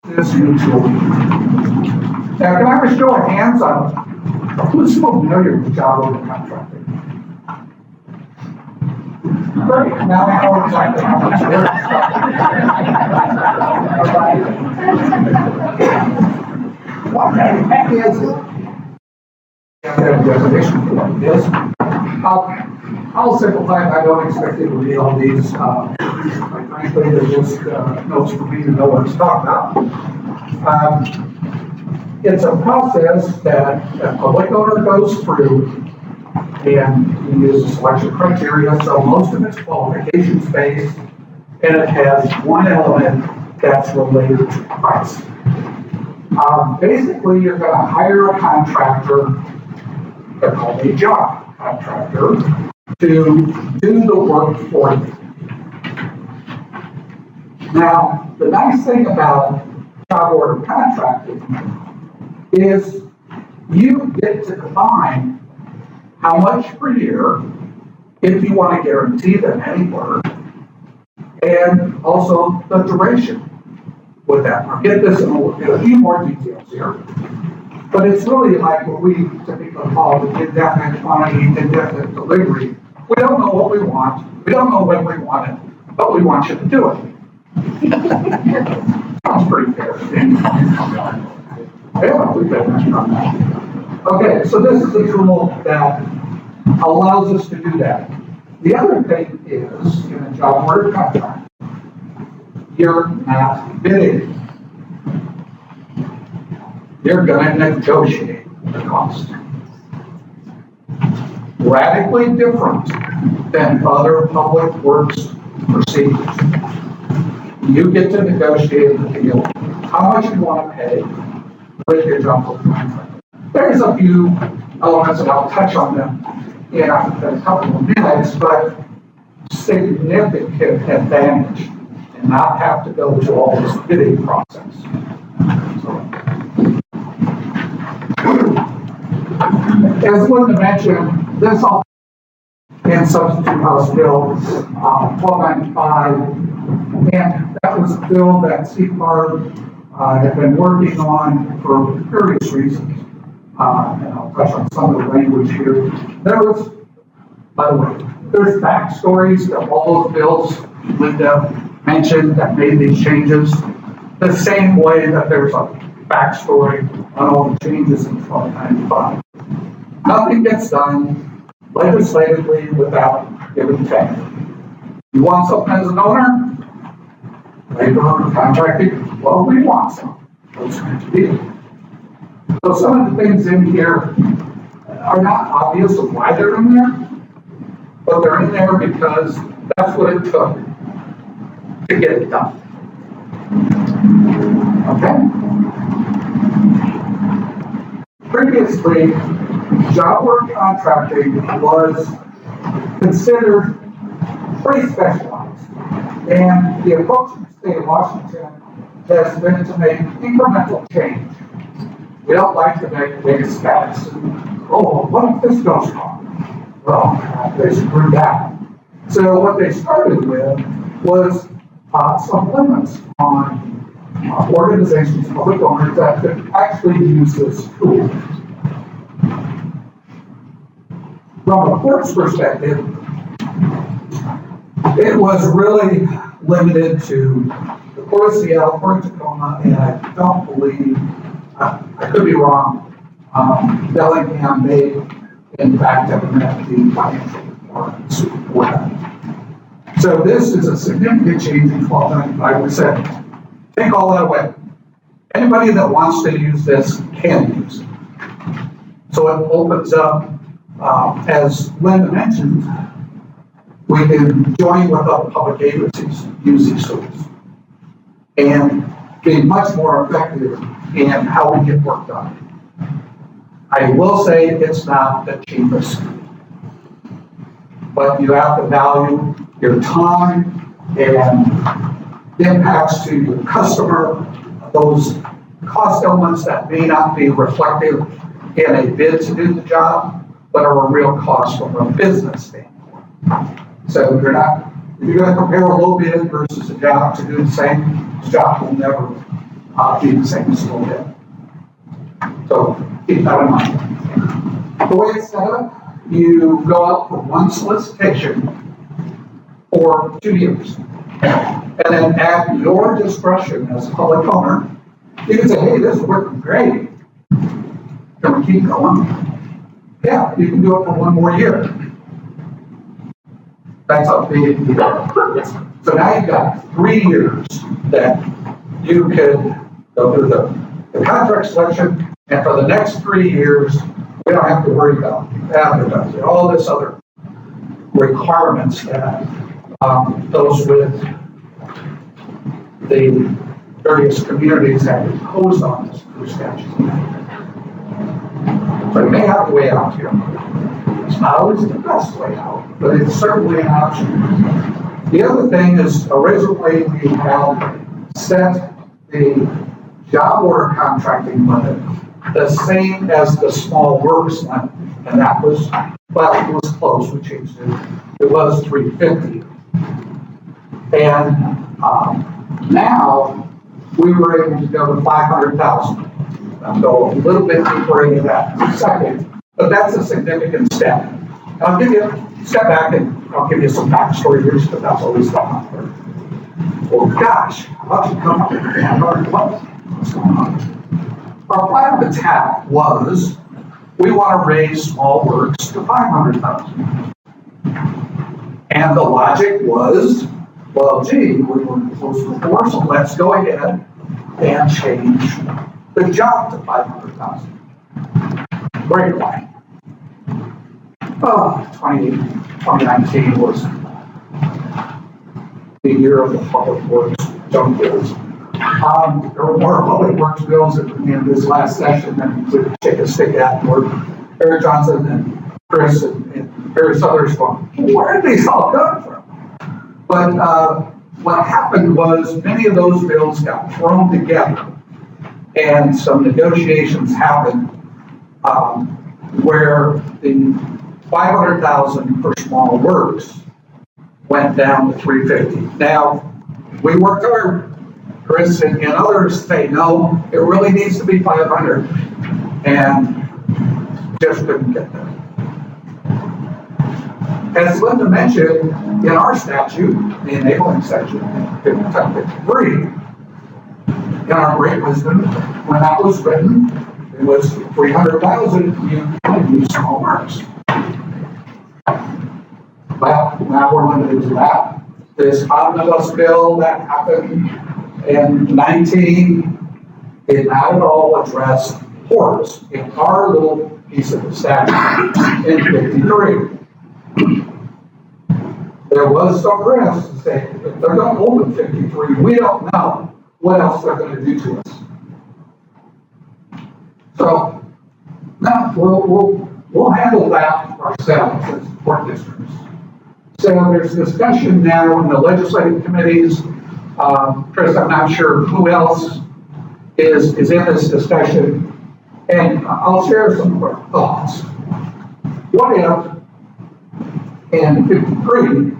this usual. Now, can I have a show of hands on who's familiar with job order contracting? Great, now I know exactly how much work it's What the heck is it? I have a definition for what it is. I'll simplify it. I don't expect you to read all these. Quite frankly, they're just notes for me to know what it's talking about. It's a process that a public owner goes through, and he uses selection criteria, so most of it's qualifications based, and it has one element that's related to price. Basically, you're going to hire a contractor, they're called a job contractor, to do the work for you. Now, the nice thing about job order contracting is you get to define how much per year, if you want to guarantee them any work, and also the duration with that. I'll get this in a few more details here. But it's really like what we typically call the indefinite quantity, indefinite delivery. We don't know what we want. We don't know when we want it, but we want you to do it. Sounds pretty fair. Yeah, we've been on that. Okay, so this is a tool that allows us to do that. The other thing is, in a job order contract, you're not bidding. You're going to negotiate the cost. Radically different than other public works procedures. You get to negotiate the deal, how much you want to pay with your job order contract. There's a few elements, and I'll touch on them in a couple of minutes, but significant advantage and not have to go through all this bidding process. As Linda mentioned, this all in Substitute House Bill 1295, and that was a bill that CPAR had been working on for various reasons. And I'll touch on some of the language here. There was, by the way, there's backstories to all those bills Linda mentioned that made these changes, the same way that there's a backstory on all the changes in 1295. Nothing gets done legislatively without giving tech. You want something as an owner? Labor contracting? Well, we want some. Those kinds of deals. So some of the things in here are not obvious of why they're in there, but they're in there because that's what it took to get it done. Okay? Previously, job work contracting was considered pretty specialized, and the approach in the state of Washington has been to make incremental change. We don't like to make big steps. Oh, what if this goes wrong? Well, they screwed that. So what they started with was some limits on organizations, public owners that could actually use this tool. From a court's perspective, it was really limited to the Port of Seattle, Port of Tacoma, and I don't believe, I could be wrong, Bellingham may in fact have met the financial requirements for that. So this is a significant change in 1295. We said, take all that away. Anybody that wants to use this can use it. So it opens up, as Linda mentioned, we can join with other public agencies, use these tools, and be much more effective in how we get work done. I will say it's not the cheapest, but you have to value your time and impacts to your customer, those cost elements that may not be reflective in a bid to do the job, but are a real cost from a business standpoint. So if you're going to compare a low bid versus a job to do the same job, will never be the same as a little bit. So keep that in mind. The way it's set up, you go out for one solicitation for 2 years. And then at your discretion as a public owner, you can say, hey, this is working great. Can we keep going? Yeah, you can do it for 1 more year. That's up to you. So now you've got 3 years that you could go through the contract selection, and for the next 3 years, we don't have to worry about advertising, all this other requirements that those with the various communities have imposed on us through statute. So you may have a way out here. It's not always the best way out, but it's certainly an option. The other thing is, originally we had set the job order contracting limit the same as the small works limit, and that was, well, it was close, we changed it. It was 350. And now we were able to go to 500,000. I'll go a little bit deeper into that in a second, but that's a significant step. And I'll give you a step back and I'll give you some backstory here, because that's always the hard part. Well, gosh, how about you come up with what's going on? Our plan of attack was, we want to raise small works to 500,000. And the logic was, well, gee, we were close before, so let's go ahead and change the job to 500,000. Great plan. 2019 was the year of the public works junk bills. There were more public works bills in this last session than we could take a stick at. Where Eric Johnson and Chris and various others going, where did these all come from? But what happened was, many of those bills got thrown together, and some negotiations happened where the 500,000 for small works went down to 350. Now, we worked hard. Chris and others say, no, it really needs to be 500, and just couldn't get there. As Linda mentioned, in our statute, the enabling statute, 53, in our great wisdom, when that was written, it was 300,000, you could use small works. But now we're limited to that. This omnibus bill that happened in 19, it not at all addressed ports in our little piece of the statute in 53. There was some risk to say, if they're going to open 53, we don't know what else they're going to do to us. So, now we'll handle that ourselves as port districts. So there's discussion now in the legislative committees. Chris, I'm not sure who else is in this discussion, and I'll share some of our thoughts. What if, in 53,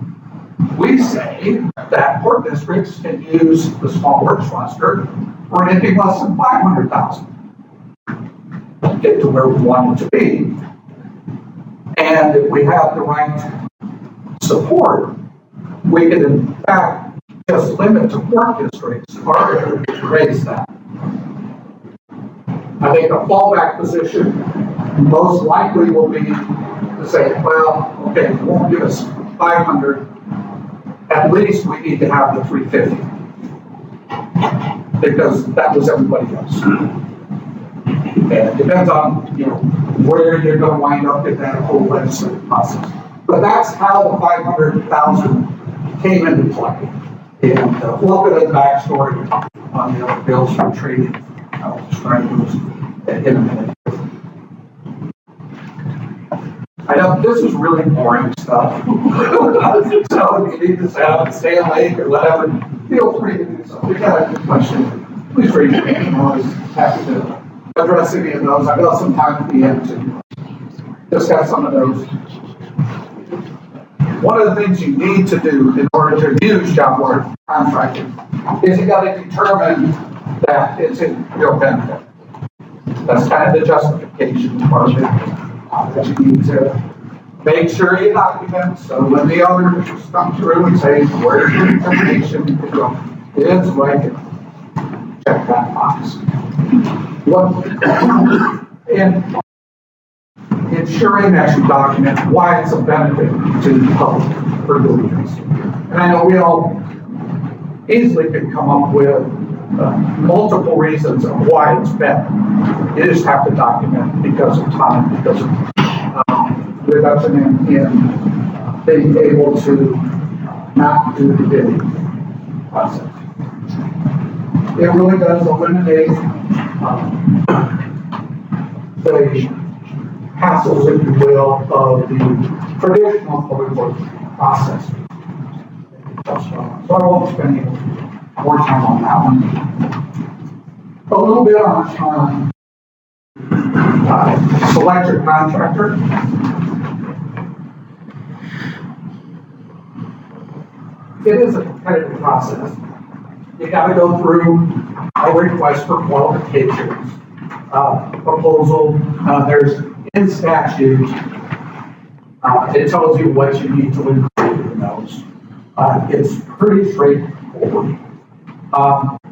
we say that port districts can use the small works roster for anything less than 500,000 to get to where we want it to be. And if we have the right support, we can in fact just limit to port districts our ability to raise that. I think a fallback position most likely will be to say, well, okay, you won't give us 500, at least we need to have the 350, because that was everybody else. And it depends on, where you're going to wind up in that whole legislative process. But that's how the 500,000 came into play. And a little bit of the backstory on the other bills for trading. I'll describe those in a minute. I know this is really boring stuff. So if you need to stay awake or whatever, feel free to do so. If you got a good question, please raise your hand. I'm always happy to address any of those. I've got some time at the end to discuss some of those. One of the things you need to do in order to use job order contracting is you got to determine that it's in your benefit. That's kind of the justification part of it, that you need to make sure you document, so when the others come through and say, where's your information, you can go, it's right here. Check that box. And ensuring that you document why it's a benefit to the public for doing this. And I know we all easily can come up with multiple reasons of why it's better. You just have to document because of time, because of reduction in being able to not do the bidding process. It really does eliminate the hassles, if you will, of the traditional public works process. So I won't spend any more time on that one. A little bit on select your contractor. It is a competitive process. You got to go through a request for qualifications, proposal. There's in statute, it tells you what you need to include in those. It's pretty straightforward.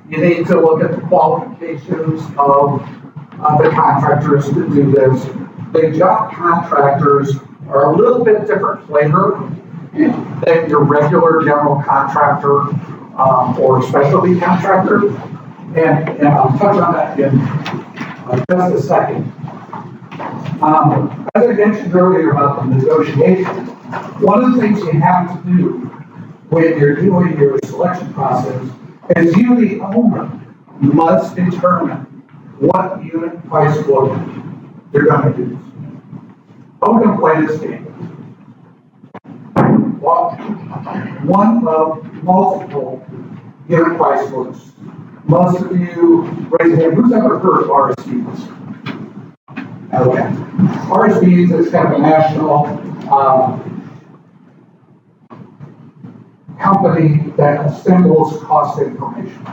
You need to look at the qualifications of the contractors to do this. The job contractors are a little bit different flavor than your regular general contractor or specialty contractor. And I'll touch on that in just a second. As I mentioned earlier about the negotiation, one of the things you have to do when you're doing your selection process is you, the owner, must determine what unit price quote you're going to use. Don't going to play this game. Well, one of multiple unit price quotes. Most of you raise your hand. Who's ever heard of RSPs? Okay. RSPs is kind of a national company that assembles cost information.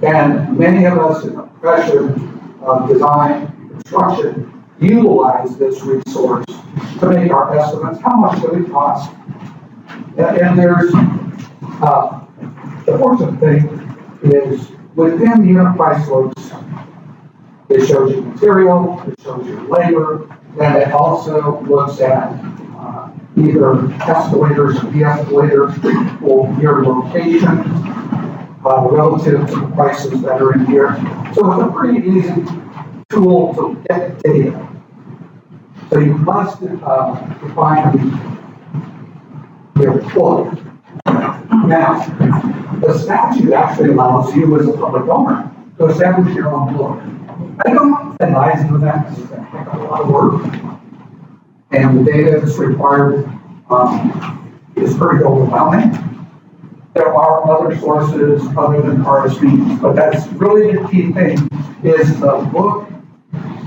And many of us in the profession of design, construction, utilize this resource to make our estimates. How much do it cost? And there's, the fortunate thing is within the unit price quotes, it shows you material, it shows you labor, and it also looks at either escalators or de-escalators or your location relative to the prices that are in here. So it's a pretty easy tool to get data. So you must define your quote. Now, the statute actually allows you as a public owner to establish your own quote. I don't advise you that because it's a heck of a lot of work. And the data that's required is pretty overwhelming. There are other sources other than RSPs, but that's really the key thing is the book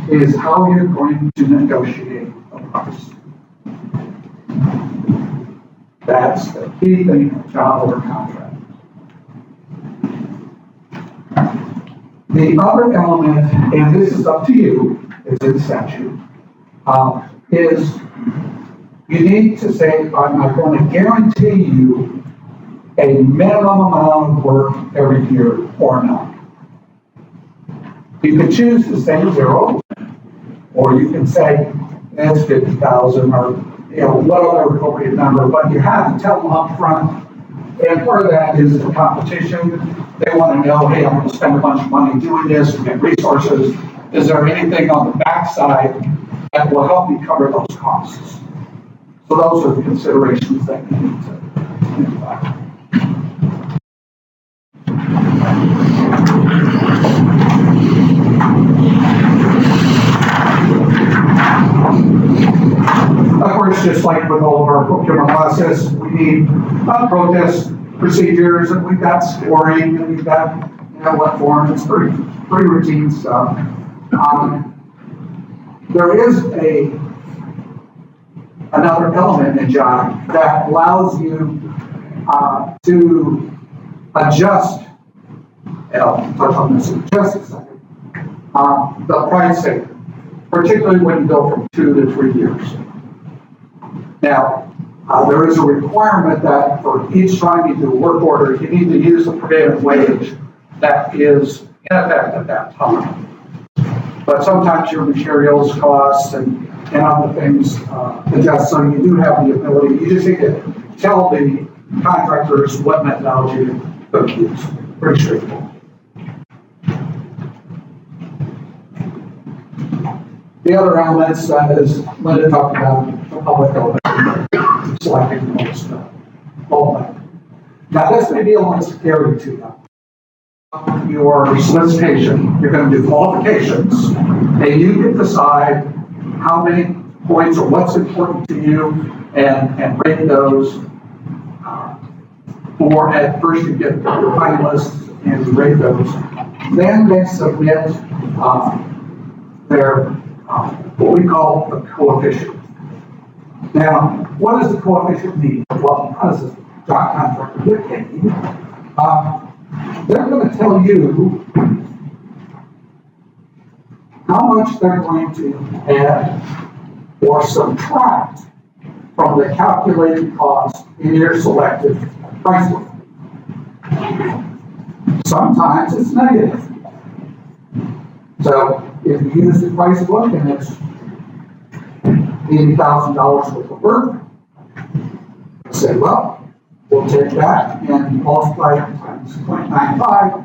is how you're going to negotiate a price. That's the key thing for job order contract. The other element, and this is up to you, it's in statute, is you need to say, I'm going to guarantee you a minimum amount of work every year or not. You can choose to say 0, or you can say it's 50,000 or whatever appropriate number, but you have to tell them up front. And part of that is the competition. They want to know, hey, I'm going to spend a bunch of money doing this to get resources. Is there anything on the backside that will help me cover those costs? So those are the considerations that you need to think about. Of course, just like with all of our procurement process, we need protest procedures, and we've got scoring, and we've got what form. It's pretty routine stuff. There is another element in job that allows you to adjust and I'll touch on this in just a second, the pricing, particularly when you go from 2 to 3 years. Now, there is a requirement that for each time you do a work order, you need to use the prevailing wage that is in effect at that time. But sometimes your materials costs and other things adjust, so you do have the ability, you just need to tell the contractors what methodology to use. Pretty straightforward. The other elements is Linda talked about the public element, selecting the most element. Now this may be a little scary to you. Your solicitation, you're going to do qualifications, and you can decide how many points or what's important to you and rate those. Or at first you get your finalists and you rate those. Then they submit their what we call the coefficient. Now, what does the coefficient mean? Well, how does a job contractor get paid? They're going to tell you how much they're going to add or subtract from the calculated cost in your selected price book. Sometimes it's negative. So if you use the price book and it's $80,000 worth of work, say, well, we'll take that and multiply it times 0.95.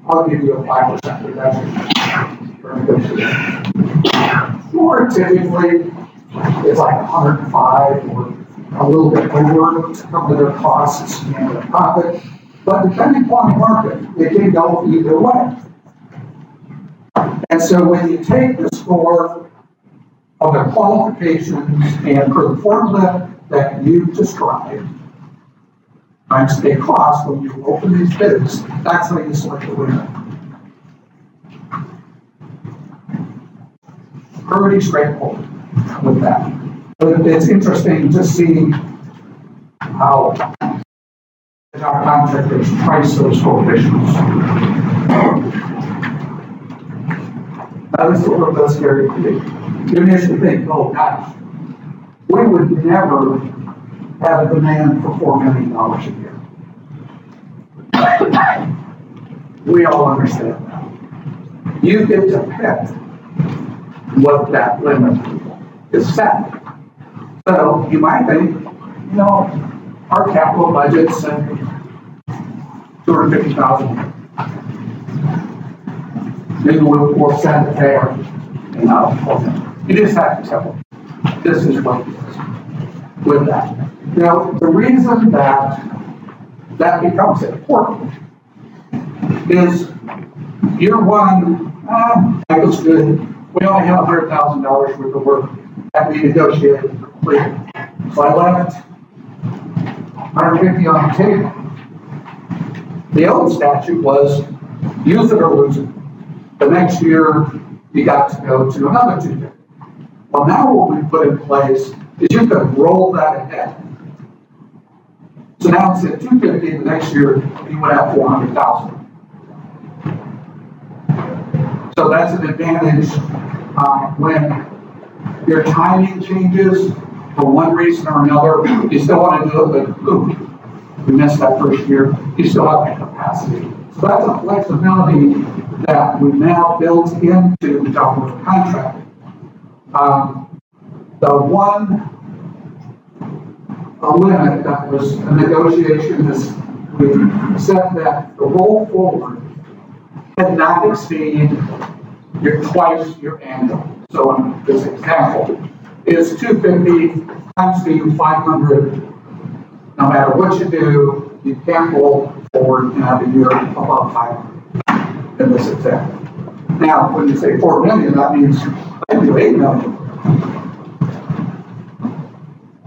I'll give you a 5% reduction for negotiation. Or typically, it's like 105 or a little bit over to cover their costs and their profit. But depending upon the market, it can go either way. And so when you take the score of the qualifications and for the formula that you described, times the cost when you open these bids, that's how you select the winner. Pretty straightforward with that. But it's interesting to see how our contractors price those coefficients. That is a little bit scary to me. You initially think, oh gosh, we would never have a demand for $4 million a year. We all understand that. You get to pick what that limit is set. So you might think, our capital budget's $250,000. Maybe we'll send it there. You just have to tell them, this is what it is with that. Now, the reason that becomes important is year one, that was good. We only have $100,000 worth of work that we negotiated and completed. So I left $150 on the table. The old statute was use it or lose it. The next year, you got to go to another $250. Well, now what we put in place is you could roll that ahead. So now it's at $250, the next year you would have $400,000. So that's an advantage when your timing changes for one reason or another. You still want to do it, but ooh, we missed that first year. You still have the capacity. So that's a flexibility that we now built into the job work contract. The one limit that was a negotiation is we said that the roll forward cannot exceed twice your annual. So in this example, is 250 times the 500. No matter what you do, you can't roll forward and have a year above 500 in this example. Now, when you say 4 million, that means I do 8 million.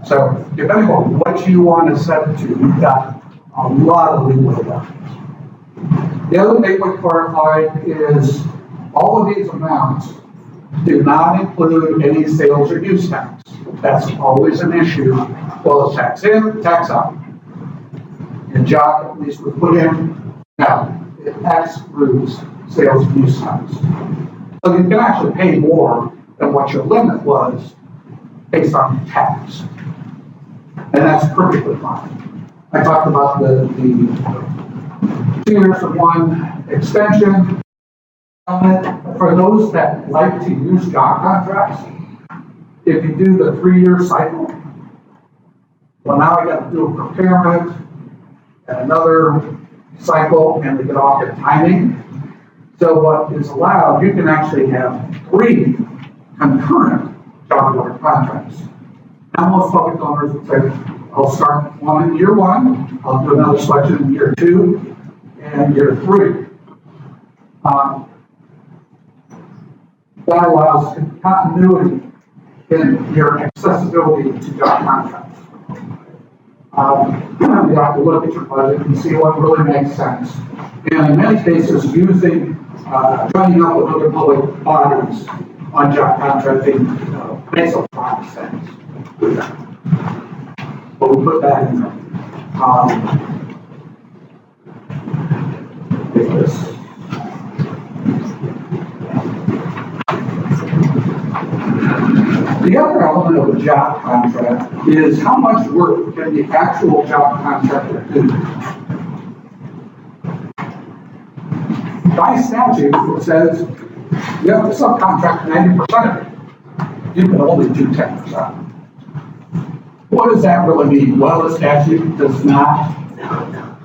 So depending on what you want to set it to, you've got a lot of leeway there. The other thing we clarified is all of these amounts do not include any sales or use tax. That's always an issue. Well, it's tax in, tax out. And job at least we put in. Now, it excludes sales and use tax. So you can actually pay more than what your limit was based on tax. And that's perfectly fine. I talked about the 2 years for one extension. For those that like to use job contracts, if you do the 3-year cycle, well, now I got to do a procurement and another cycle, and we get off at timing. So what is allowed, you can actually have 3 concurrent job order contracts. Now most public owners would say, I'll start one in year 1, I'll do another selection in year 2, and year 3. That allows continuity in your accessibility to job contracts. You have to look at your budget and see what really makes sense. And in many cases, joining up with other public bodies on job contracting makes a lot of sense. But we'll put that in there. The other element of a job contract is how much work can the actual job contractor do. By statute, it says you have to subcontract 90% of it. You can only do 10%. What does that really mean? Well, the statute does not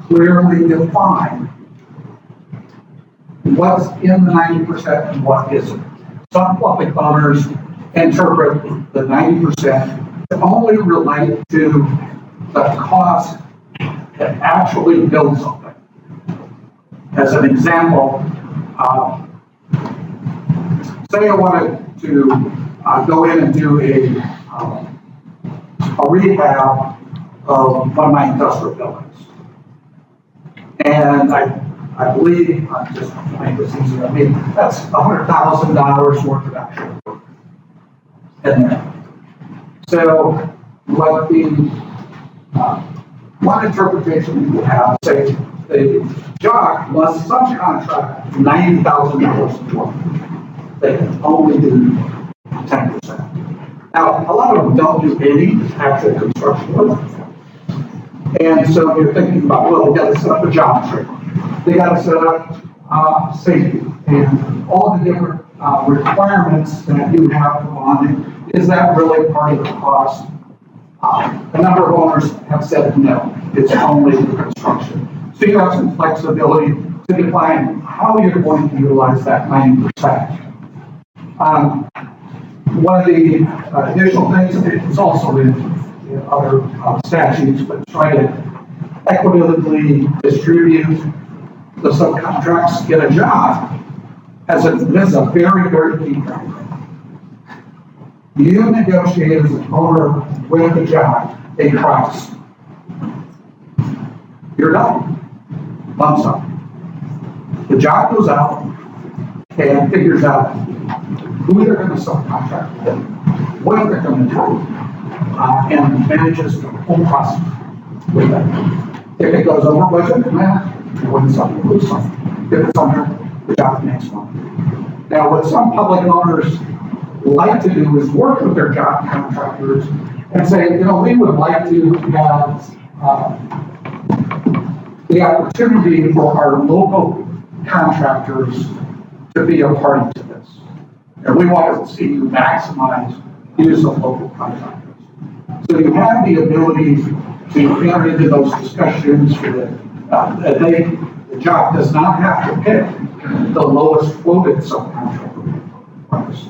clearly define what's in the 90% and what isn't. Some public owners interpret the 90% to only relate to the cost to actually build something. As an example, say I wanted to go in and do a rehab of one of my industrial buildings. And I believe, just to make this easier, I mean, that's $100,000 worth of actual work in there. So, what the one interpretation you have, say, the job must subcontract $90,000 of work. They can only do 10%. Now, a lot of them don't do any actual construction work. And so you're thinking about, well, they got to set up a job trailer. They got to set up safety and all the different requirements that you have on it. Is that really part of the cost? A number of owners have said no, it's only the construction. So you have some flexibility to define how you're going to utilize that 90%. One of the additional things, it's also in other statutes, but try to equitably distribute the subcontracts, get a job. This is a very, very key thing. You negotiate as an owner with the job a price. You're done. Lump sum. The job goes out and figures out who they're going to subcontract with, what they're going to do, and manages the whole process with that. If it goes over budget, you win something, you lose something. If it's under, the job makes money. Now, what some public owners like to do is work with their job contractors and say, we would like to have the opportunity for our local contractors to be a party to this. And we want to see you maximize use of local contractors. So you have the ability to enter into those discussions that the job does not have to pick the lowest quoted subcontractor price.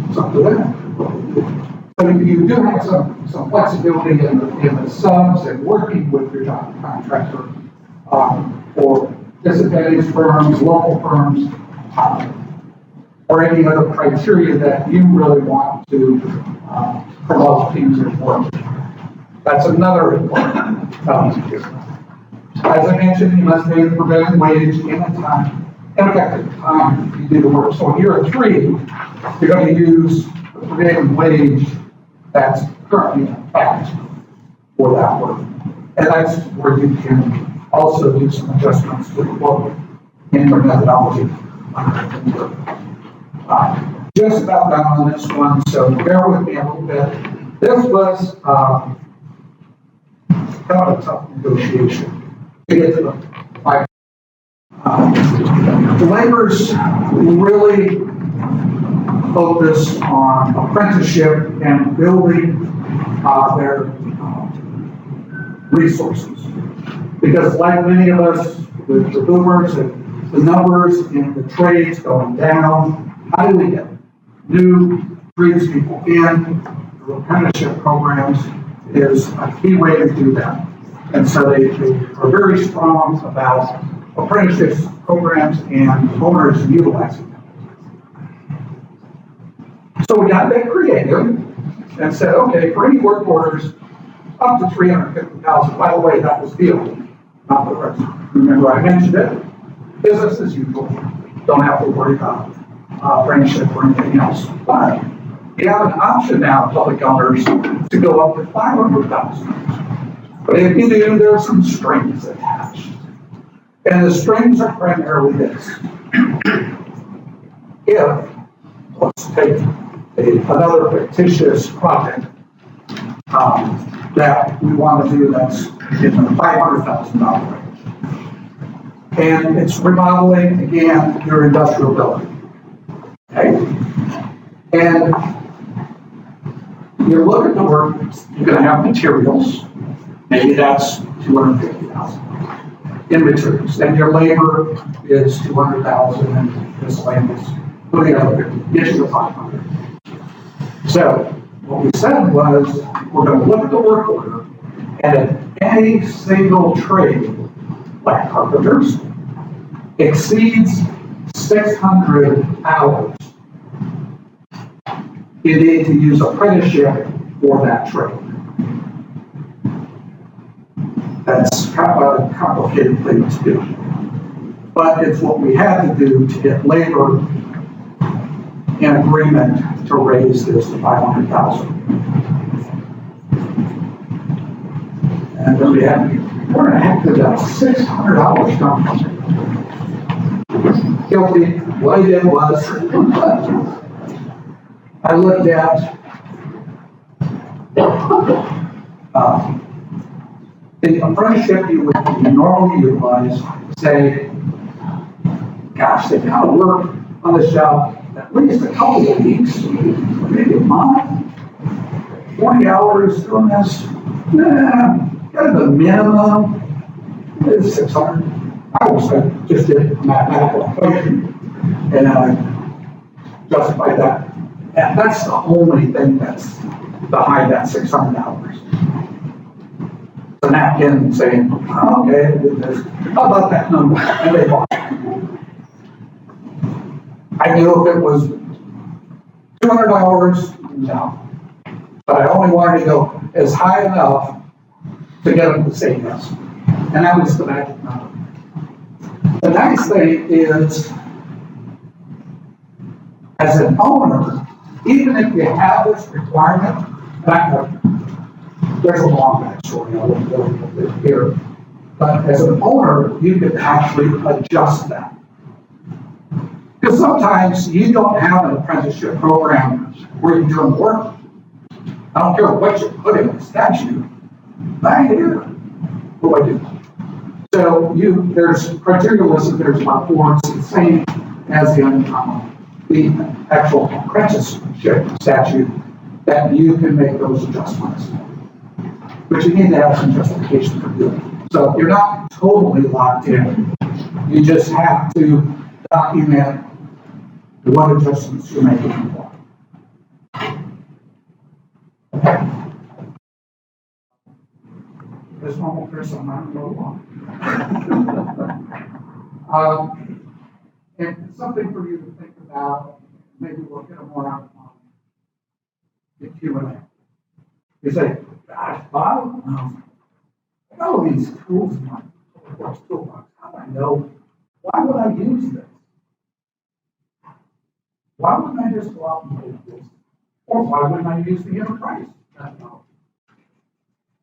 It's up to them. So you do have some flexibility in the subs and working with your job contractor or disadvantaged firms, local firms, or any other criteria that you really want to promote teams of work. That's another important element. As I mentioned, you must pay the prevailing wage in a time, in effective time you do the work. So in year 3, you're going to use the prevailing wage that's currently in effect for that work. And that's where you can also do some adjustments to the quote. in your methodology. Just about done on this one, so bear with me a little bit. This was kind of a tough negotiation to get to the fight. The laborers really focus on apprenticeship and building their resources. Because like many of us with the boomers and the numbers in the trades going down, how do we get new tradespeople in? The apprenticeship programs is a key way to do that. And so they are very strong about apprenticeship programs and owners utilizing them. So we got a bit creative and said, okay, for any work orders up to $350,000, by the way, that was deal, not the rest. Remember I mentioned it, business as usual, don't have to worry about apprenticeship or anything else. But you have an option now, public owners, to go up to $500,000. But if you do, there are some strings attached. And the strings are primarily this. If, let's take another fictitious project that we want to do that's in the $500,000 range. And it's remodeling, again, your industrial building. Okay? And you look at the work, you're going to have materials. Maybe that's $250,000 in materials. Then your labor is $200,000 and miscellaneous. Putting out get you to $500,000. So what we said was we're going to look at the work order, and if any single trade, like carpenters, exceeds 600 hours, you need to use apprenticeship for that trade. That's kind of a complicated thing to do. But it's what we had to do to get labor in agreement to raise this to $500,000. And then we had, where the heck did that $600 come from? Guilty. What I did was, I looked at the apprenticeship you would normally utilize, say, gosh, they kind of work on the shop at least a couple of weeks, maybe a month, 40 hours doing this, kind of the minimum is 600. I was just did a mathematical equation, and I justified that. And that's the only thing that's behind that 600 hours. The napkin saying, oh, okay, I did this. How about that number? And they bought it. I knew if it was $200, no. But I only wanted to go as high enough to get them to say yes. And that was the magic number. The nice thing is, as an owner, even if you have this requirement, there's a long backstory, I won't go into it here. But as an owner, you can actually adjust that. Because sometimes you don't have an apprenticeship program where you're doing work. I don't care what you put in the statute. Right here. What do I do? So there's criteria listed, there's about 4, it's the same as in the actual apprenticeship statute, that you can make those adjustments. But you need to have some justification for doing it. So you're not totally locked in. You just have to document what adjustments you're making for. Okay. This one will Chris on that go along. And something for you to think about, maybe we'll get a more on the Q&A. You say, gosh, Bob, I got all these tools in my toolbox. How do I know? Why would I use this? Why wouldn't I just go out and do this? Or why wouldn't I use the enterprise technology?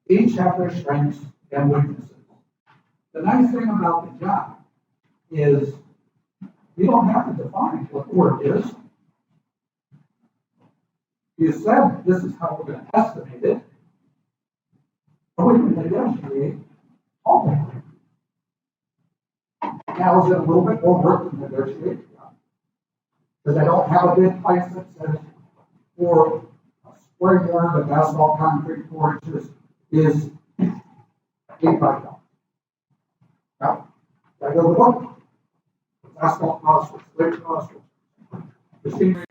Each have their strengths and weaknesses. The nice thing about the job is You don't have to define what the word is. You said this is how we're going to estimate it. But we can negotiate all of it. Now, is it a little bit more work to negotiate? Because I don't have a bid price that says for a square yard of asphalt concrete 4 inches is $85. Now, I go to the book. Asphalt costs, labor costs, machinery.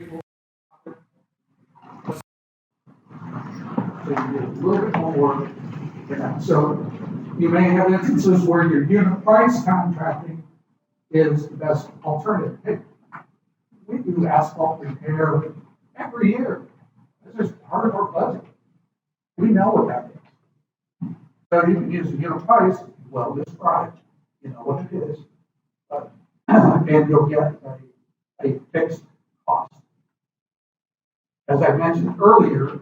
So you get a little bit more work. So you may have instances where your unit price contracting is the best alternative. Hey, we do asphalt repair every year. This is part of our budget. We know what that is. So you can use the unit price, well described, you know what it is, and you'll get a fixed cost. As I mentioned earlier,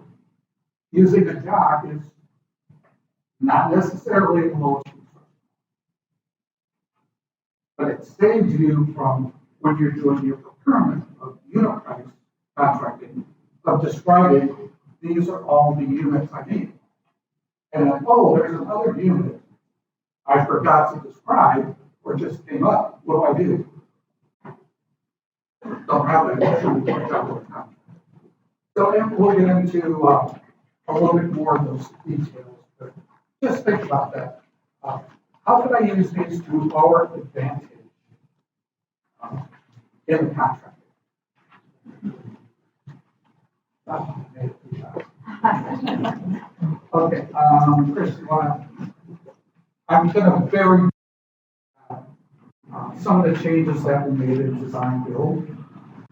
using a jock is not necessarily the lowest resource, but it saves you from, when you're doing your procurement of unit price contracting, of describing these are all the units I need. And then, oh, there's another unit I forgot to describe or just came up. What do? Don't have that. So then we'll get into a little bit more of those details, but just think about that. How can I use these to our advantage in the contract? Okay, Chris, I'm going to vary some of the changes that we made in design build.